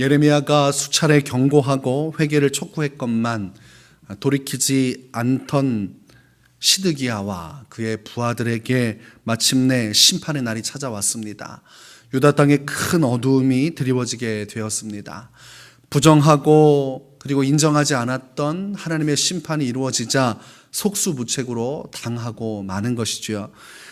예레미야가 수차례 경고하고 회개를 촉구했건만 돌이키지 않던 시드기야와 그의 부하들에게 마침내 심판의 날이 찾아왔습니다. 유다 땅에 큰 어두움이 드리워지게 되었습니다. 부정하고 그리고 인정하지 않았던 하나님의 심판이 이루어지자 속수무책으로 당하고 마는 것이지요.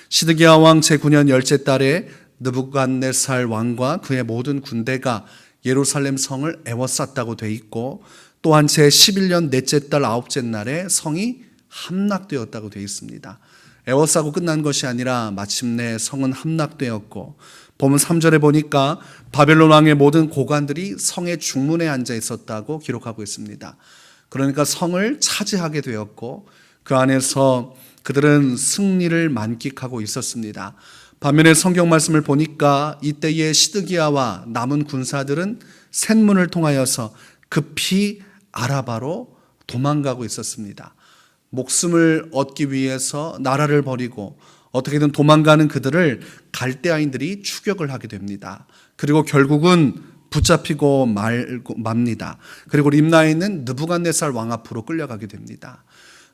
시드기야 왕 제9년 열째 달에 느부갓네살 왕과 그의 모든 군대가 예루살렘 성을 에워쌌다고 돼 있고, 또한 제11년 넷째 달 아홉째 날에 성이 함락되었다고 되어 있습니다. 에워싸고 끝난 것이 아니라 마침내 성은 함락되었고, 본문 3절에 보니까 바벨론 왕의 모든 고관들이 성의 중문에 앉아 있었다고 기록하고 있습니다. 그러니까 성을 차지하게 되었고 그 안에서 그들은 승리를 만끽하고 있었습니다. 반면에 성경 말씀을 보니까 이때의 시드기야와 남은 군사들은 샘문을 통하여서 급히 아라바로 도망가고 있었습니다. 목숨을 얻기 위해서 나라를 버리고 어떻게든 도망가는 그들을 갈대아인들이 추격을 하게 됩니다. 그리고 결국은 붙잡히고 맙니다. 그리고 림나에 있는 느부갓네살 왕 앞으로 끌려가게 됩니다.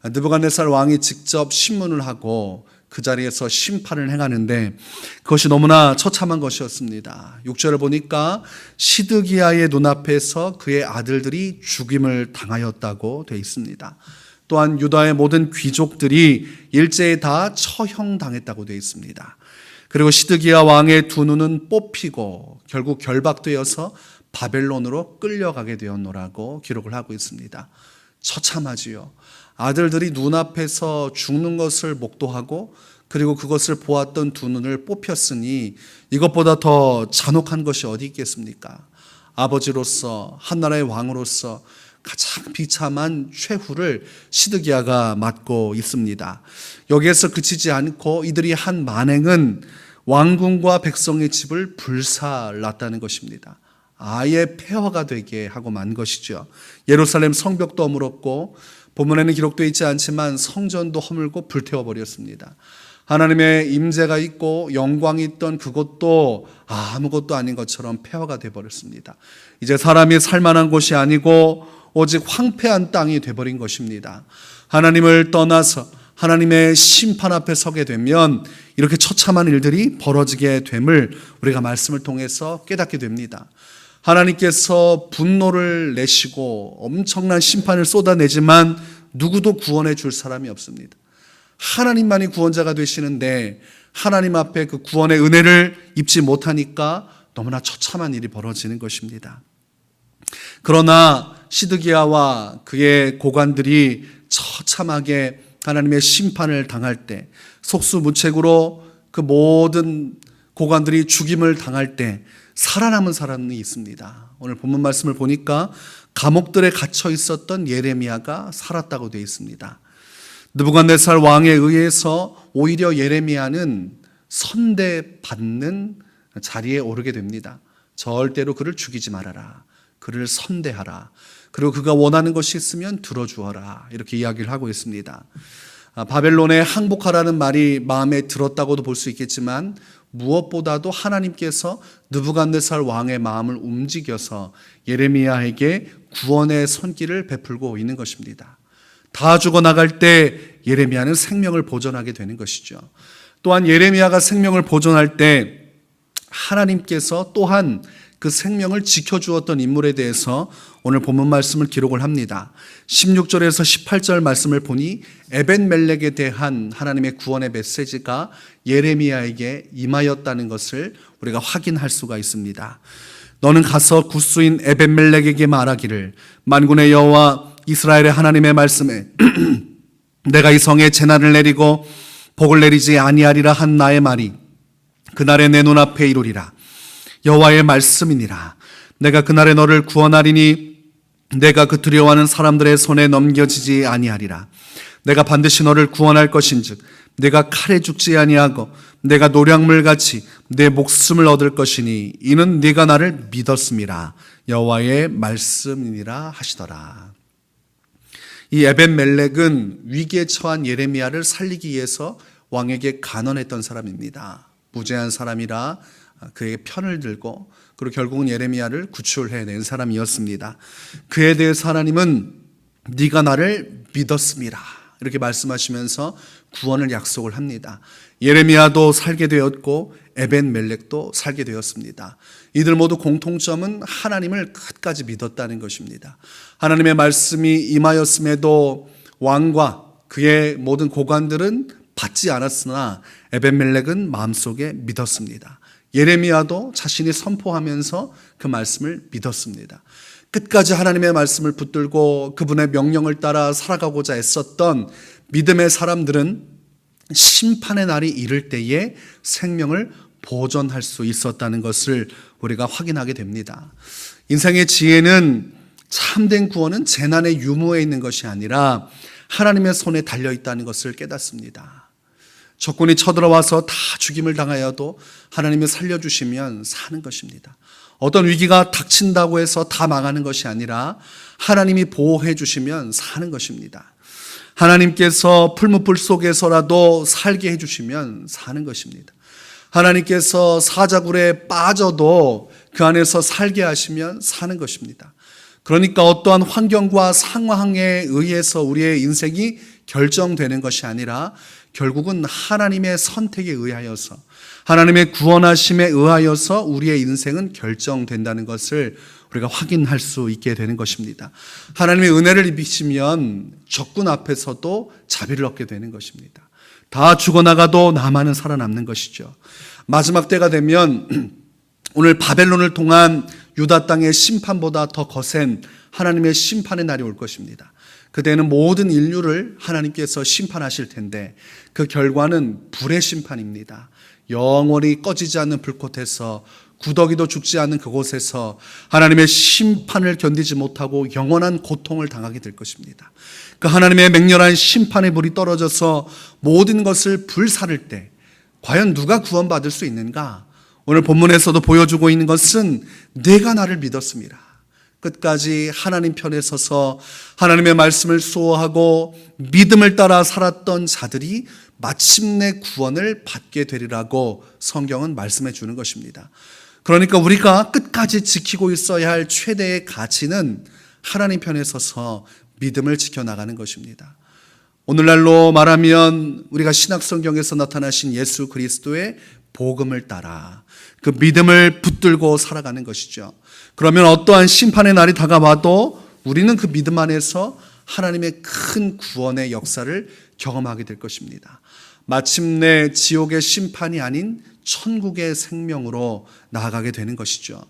느부갓네살 왕이 직접 심문을 하고 그 자리에서 심판을 행하는데 그것이 너무나 처참한 것이었습니다. 6절을 보니까 시드기야의 눈앞에서 그의 아들들이 죽임을 당하였다고 되어 있습니다. 또한 유다의 모든 귀족들이 일제히 다 처형당했다고 되어 있습니다. 그리고 시드기야 왕의 두 눈은 뽑히고 결국 결박되어서 바벨론으로 끌려가게 되었노라고 기록을 하고 있습니다. 처참하지요. 아들들이 눈앞에서 죽는 것을 목도하고 그리고 그것을 보았던 두 눈을 뽑혔으니 이것보다 더 잔혹한 것이 어디 있겠습니까? 아버지로서 한나라의 왕으로서 가장 비참한 최후를 시드기야가 맞고 있습니다. 여기에서 그치지 않고 이들이 한 만행은 왕궁과 백성의 집을 불살랐다는 것입니다. 아예 폐허가 되게 하고 만 것이죠. 예루살렘 성벽도 허물었고 본문에는 기록되어 있지 않지만 성전도 허물고 불태워버렸습니다. 하나님의 임재가 있고 영광이 있던 그것도 아무것도 아닌 것처럼 폐허가 되어버렸습니다. 이제 사람이 살만한 곳이 아니고 오직 황폐한 땅이 되어버린 것입니다. 하나님을 떠나서 하나님의 심판 앞에 서게 되면 이렇게 처참한 일들이 벌어지게 됨을 우리가 말씀을 통해서 깨닫게 됩니다. 하나님께서 분노를 내시고 엄청난 심판을 쏟아내지만 누구도 구원해 줄 사람이 없습니다. 하나님만이 구원자가 되시는데 하나님 앞에 그 구원의 은혜를 입지 못하니까 너무나 처참한 일이 벌어지는 것입니다. 그러나 시드기야와 그의 고관들이 처참하게 하나님의 심판을 당할 때, 속수무책으로 그 모든 고관들이 죽임을 당할 때 살아남은 사람이 있습니다. 오늘 본문 말씀을 보니까 감옥들에 갇혀 있었던 예레미야가 살았다고 되어 있습니다. 느부갓네살 왕에 의해서 오히려 예레미야는 선대받는 자리에 오르게 됩니다. 절대로 그를 죽이지 말아라. 그를 선대하라. 그리고 그가 원하는 것이 있으면 들어주어라. 이렇게 이야기를 하고 있습니다. 바벨론에 항복하라는 말이 마음에 들었다고도 볼 수 있겠지만 무엇보다도 하나님께서 느부갓네살 왕의 마음을 움직여서 예레미야에게 구원의 손길을 베풀고 있는 것입니다. 다 죽어나갈 때 예레미야는 생명을 보존하게 되는 것이죠. 또한 예레미야가 생명을 보존할 때 하나님께서 또한 그 생명을 지켜주었던 인물에 대해서 오늘 본문 말씀을 기록을 합니다. 16절에서 18절 말씀을 보니 에벤멜렉에 대한 하나님의 구원의 메시지가 예레미야에게 임하였다는 것을 우리가 확인할 수가 있습니다. 너는 가서 굿수인 에벤멜렉에게 말하기를 만군의 여호와 이스라엘의 하나님의 말씀에 내가 이 성에 재난을 내리고 복을 내리지 아니하리라 한 나의 말이 그날에 내 눈앞에 이루리라. 여호와의 말씀이니라. 내가 그날에 너를 구원하리니 내가 그 두려워하는 사람들의 손에 넘겨지지 아니하리라. 내가 반드시 너를 구원할 것인즉 내가 칼에 죽지 아니하고 내가 노량물같이 내 목숨을 얻을 것이니 이는 네가 나를 믿었음이라. 여호와의 말씀이니라 하시더라. 이 에벤멜렉은 위기에 처한 예레미야를 살리기 위해서 왕에게 간언했던 사람입니다. 무죄한 사람이라 그에게 편을 들고 그리고 결국은 예레미야를 구출해낸 사람이었습니다. 그에 대해서 하나님은 네가 나를 믿었음이라 이렇게 말씀하시면서 구원을 약속을 합니다. 예레미야도 살게 되었고 에벤멜렉도 살게 되었습니다. 이들 모두 공통점은 하나님을 끝까지 믿었다는 것입니다. 하나님의 말씀이 임하였음에도 왕과 그의 모든 고관들은 받지 않았으나 에벤멜렉은 마음속에 믿었습니다. 예레미야도 자신이 선포하면서 그 말씀을 믿었습니다. 끝까지 하나님의 말씀을 붙들고 그분의 명령을 따라 살아가고자 애썼던 믿음의 사람들은 심판의 날이 이를 때에 생명을 보존할 수 있었다는 것을 우리가 확인하게 됩니다. 인생의 지혜는 참된 구원은 재난의 유무에 있는 것이 아니라 하나님의 손에 달려 있다는 것을 깨닫습니다. 적군이 쳐들어와서 다 죽임을 당하여도 하나님이 살려주시면 사는 것입니다. 어떤 위기가 닥친다고 해서 다 망하는 것이 아니라 하나님이 보호해 주시면 사는 것입니다. 하나님께서 풀무불 속에서라도 살게 해주시면 사는 것입니다. 하나님께서 사자굴에 빠져도 그 안에서 살게 하시면 사는 것입니다. 그러니까 어떠한 환경과 상황에 의해서 우리의 인생이 결정되는 것이 아니라 결국은 하나님의 선택에 의하여서 하나님의 구원하심에 의하여서 우리의 인생은 결정된다는 것을 우리가 확인할 수 있게 되는 것입니다. 하나님의 은혜를 입히시면 적군 앞에서도 자비를 얻게 되는 것입니다. 다 죽어나가도 나만은 살아남는 것이죠. 마지막 때가 되면 오늘 바벨론을 통한 유다 땅의 심판보다 더 거센 하나님의 심판의 날이 올 것입니다. 그때는 모든 인류를 하나님께서 심판하실 텐데 그 결과는 불의 심판입니다. 영원히 꺼지지 않는 불꽃에서 구더기도 죽지 않는 그곳에서 하나님의 심판을 견디지 못하고 영원한 고통을 당하게 될 것입니다. 그 하나님의 맹렬한 심판의 불이 떨어져서 모든 것을 불사를 때 과연 누가 구원받을 수 있는가? 오늘 본문에서도 보여주고 있는 것은 내가 나를 믿었습니다. 끝까지 하나님 편에 서서 하나님의 말씀을 수호하고 믿음을 따라 살았던 자들이 마침내 구원을 받게 되리라고 성경은 말씀해 주는 것입니다. 그러니까 우리가 끝까지 지키고 있어야 할 최대의 가치는 하나님 편에 서서 믿음을 지켜나가는 것입니다. 오늘날로 말하면 우리가 신약성경에서 나타나신 예수 그리스도의 복음을 따라 그 믿음을 붙들고 살아가는 것이죠. 그러면 어떠한 심판의 날이 다가와도 우리는 그 믿음 안에서 하나님의 큰 구원의 역사를 경험하게 될 것입니다. 마침내 지옥의 심판이 아닌 천국의 생명으로 나아가게 되는 것이죠.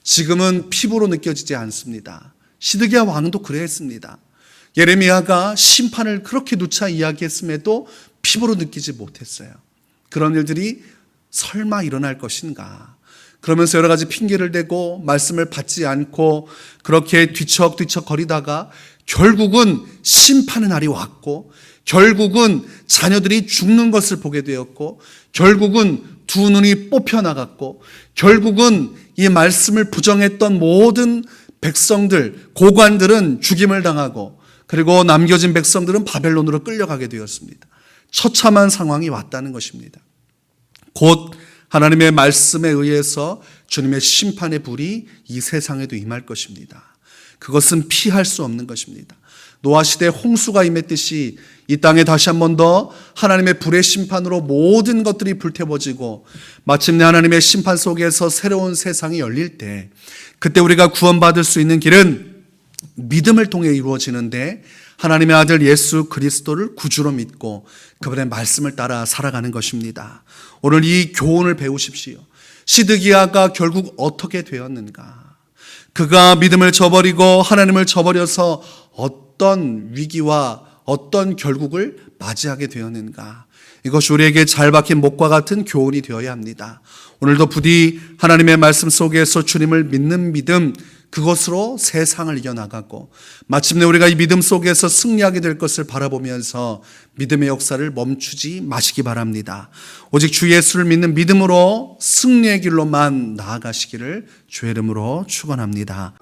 지금은 피부로 느껴지지 않습니다. 시드기야 왕도 그랬습니다. 예레미야가 심판을 그렇게 누차 이야기했음에도 피부로 느끼지 못했어요. 그런 일들이 설마 일어날 것인가? 그러면서 여러 가지 핑계를 대고 말씀을 받지 않고 그렇게 뒤척뒤척 거리다가 결국은 심판의 날이 왔고 결국은 자녀들이 죽는 것을 보게 되었고 결국은 두 눈이 뽑혀 나갔고 결국은 이 말씀을 부정했던 모든 백성들, 고관들은 죽임을 당하고 그리고 남겨진 백성들은 바벨론으로 끌려가게 되었습니다. 처참한 상황이 왔다는 것입니다. 곧 하나님의 말씀에 의해서 주님의 심판의 불이 이 세상에도 임할 것입니다. 그것은 피할 수 없는 것입니다. 노아 시대에 홍수가 임했듯이 이 땅에 다시 한 번 더 하나님의 불의 심판으로 모든 것들이 불태워지고 마침내 하나님의 심판 속에서 새로운 세상이 열릴 때 그때 우리가 구원받을 수 있는 길은 믿음을 통해 이루어지는데 하나님의 아들 예수 그리스도를 구주로 믿고 그분의 말씀을 따라 살아가는 것입니다. 오늘 이 교훈을 배우십시오. 시드기야가 결국 어떻게 되었는가? 그가 믿음을 저버리고 하나님을 저버려서 어떤 위기와 어떤 결국을 맞이하게 되었는가? 이것이 우리에게 잘 박힌 목과 같은 교훈이 되어야 합니다. 오늘도 부디 하나님의 말씀 속에서 주님을 믿는 믿음, 그것으로 세상을 이겨나가고 마침내 우리가 이 믿음 속에서 승리하게 될 것을 바라보면서 믿음의 역사를 멈추지 마시기 바랍니다. 오직 주 예수를 믿는 믿음으로 승리의 길로만 나아가시기를 주의 이름으로 축원합니다.